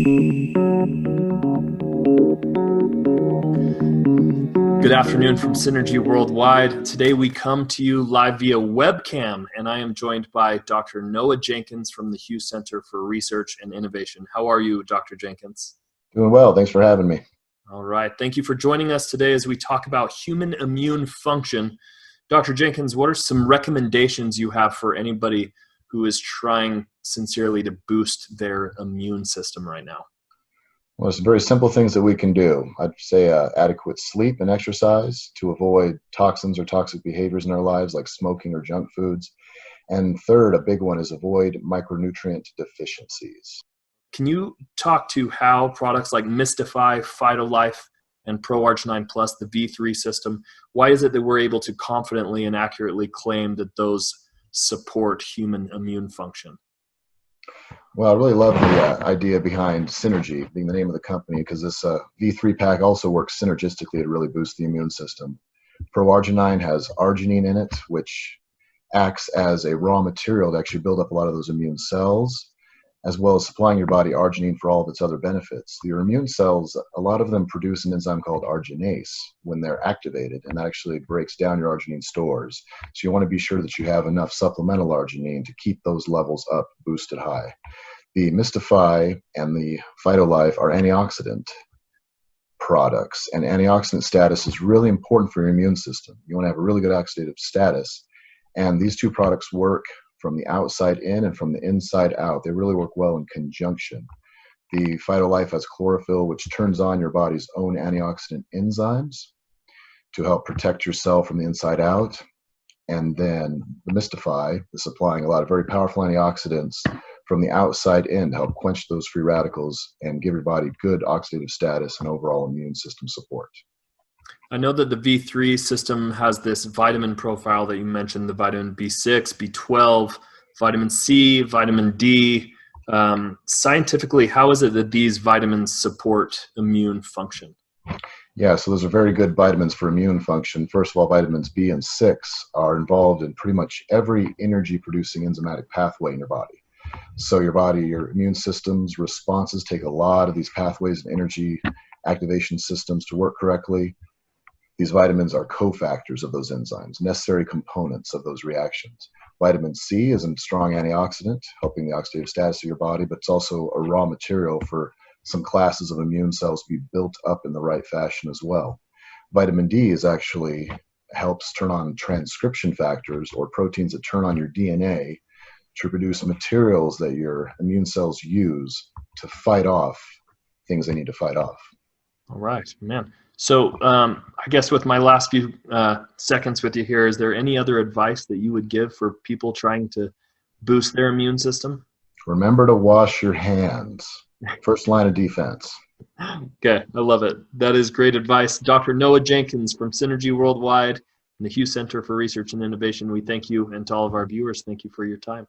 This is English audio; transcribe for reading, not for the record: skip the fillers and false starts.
Good afternoon from Synergy Worldwide. Today we come to you live via webcam, and I am joined by Dr. Noah Jenkins from the Hughes Center for Research and Innovation. How are you, Dr. Jenkins? Doing well. Thanks for having me. All right. Thank you for joining us today as we talk about human immune function. Dr. Jenkins, what are some recommendations you have for anybody who is trying sincerely to boost their immune system right now? Well, some very simple things that we can do. I'd say adequate sleep and exercise to avoid toxins or toxic behaviors in our lives like smoking or junk foods. And third, a big one is avoid micronutrient deficiencies. Can you talk to how products like Mystify, PhytoLife, and ProArgi-9 Plus, the V3 system, why is it that we're able to confidently and accurately claim that those support human immune function? Well, I really love the idea behind Synergy being the name of the company, because this V3 pack also works synergistically to really boost the immune system. ProArgi-9 has arginine in it, which acts as a raw material to actually build up a lot of those immune cells, as well as supplying your body arginine for all of its other benefits. Your immune cells, a lot of them produce an enzyme called arginase when they're activated, and that actually breaks down your arginine stores. So you want to be sure that you have enough supplemental arginine to keep those levels up, boosted high. The Mystify and the PhytoLife are antioxidant products, and antioxidant status is really important for your immune system. You want to have a really good oxidative status, and these two products work from the outside in and from the inside out. They really work well in conjunction. The PhytoLife has chlorophyll, which turns on your body's own antioxidant enzymes to help protect yourself from the inside out. And then the Mystify is supplying a lot of very powerful antioxidants from the outside in to help quench those free radicals and give your body good oxidative status and overall immune system support. I know that the V3 system has this vitamin profile that you mentioned, the vitamin B6, B12, vitamin C, vitamin D. Scientifically, how is it that these vitamins support immune function? Yeah, so those are very good vitamins for immune function. First of all, vitamins B and 6 are involved in pretty much every energy-producing enzymatic pathway in your body. So your immune system's responses take a lot of these pathways and energy activation systems to work correctly. These vitamins are cofactors of those enzymes, necessary components of those reactions. Vitamin C is a strong antioxidant, helping the oxidative status of your body, but it's also a raw material for some classes of immune cells to be built up in the right fashion as well. Vitamin D actually helps turn on transcription factors, or proteins that turn on your DNA to produce materials that your immune cells use to fight off things they need to fight off. All right, man. So I guess with my last few seconds with you here, is there any other advice that you would give for people trying to boost their immune system? Remember to wash your hands. First line of defense. Okay, I love it. That is great advice. Dr. Noah Jenkins from Synergy Worldwide and the Hughes Center for Research and Innovation, we thank you, and to all of our viewers, thank you for your time.